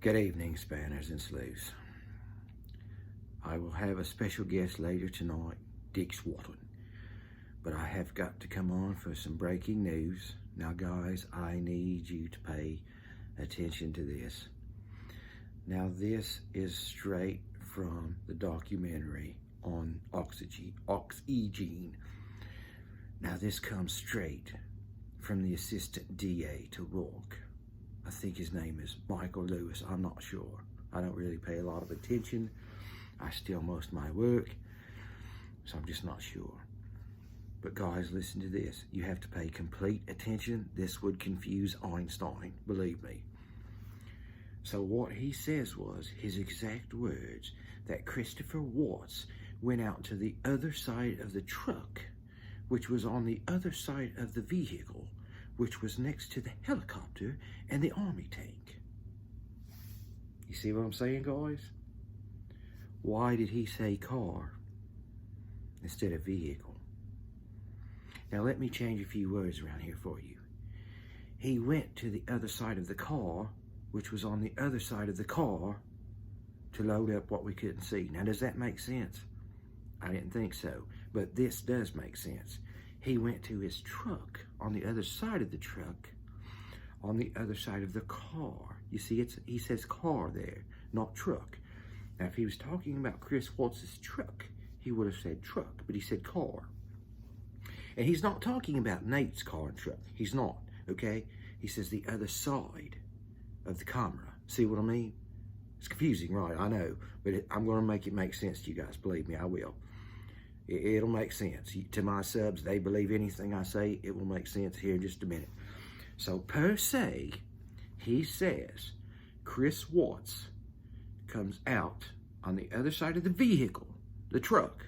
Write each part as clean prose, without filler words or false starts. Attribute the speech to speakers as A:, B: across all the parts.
A: Good evening, Spanners and Sleuths. I will have a special guest later tonight, Dick Swatton. But I have got to come on for some breaking news. Now, guys, I need you to pay attention to this. Now, this is straight from the documentary on oxygen. Now, this comes straight from the assistant DA to Rourke. I think his name is Michael Lewis. I'm not sure. I don't really pay a lot of attention. I steal most of my work, so I'm just not sure. But guys, listen to this. You have to pay complete attention. This would confuse Einstein, believe me. So what he says was, his exact words, that Christopher Watts went out to the other side of the truck, which was on the other side of the vehicle, which was next to the helicopter and the army tank. You see what I'm saying, guys? Why did he say car instead of vehicle? Now let me change a few words around here for you. He went to the other side of the car, which was on the other side of the car, to load up what we couldn't see. Now, does that make sense? I didn't think so, but this does make sense. He went to his truck on the other side of the truck, on the other side of the car. You see, he says car there, not truck. Now, if he was talking about Chris Watts' truck, he would have said truck, but he said car. And he's not talking about Nate's car and truck. He's not, okay? He says the other side of the camera. See what I mean? It's confusing, right? I know, but I'm going to make it make sense to you guys. Believe me, I will. It'll make sense. To my subs, they believe anything I say, it will make sense here in just a minute. So, per se, he says Chris Watts comes out on the other side of the vehicle, the truck,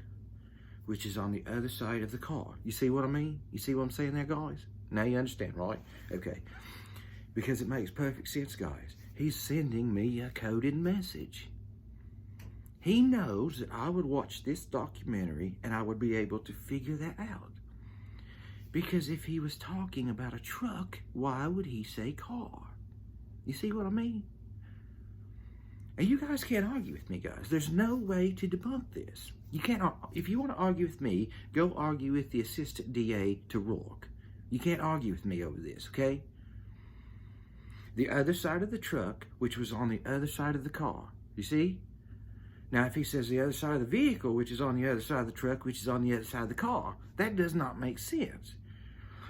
A: which is on the other side of the car. You see what I mean? You see what I'm saying there, guys? Now you understand, right? Okay. Because it makes perfect sense, guys. He's sending me a coded message. He knows that I would watch this documentary and I would be able to figure that out. Because if he was talking about a truck, why would he say car? You see what I mean? And you guys can't argue with me, guys. There's no way to debunk this. You can't. If you want to argue with me, go argue with the assistant DA to Rourke. You can't argue with me over this, okay? The other side of the truck, which was on the other side of the car. You see? Now, if he says the other side of the vehicle, which is on the other side of the truck, which is on the other side of the car, that does not make sense.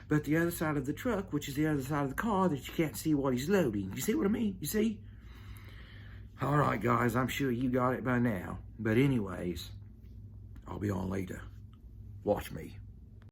A: But the other side of the truck, which is the other side of the car, that you can't see what he's loading. You see what I mean? You see? All right, guys, I'm sure you got it by now. But anyways, I'll be on later. Watch me.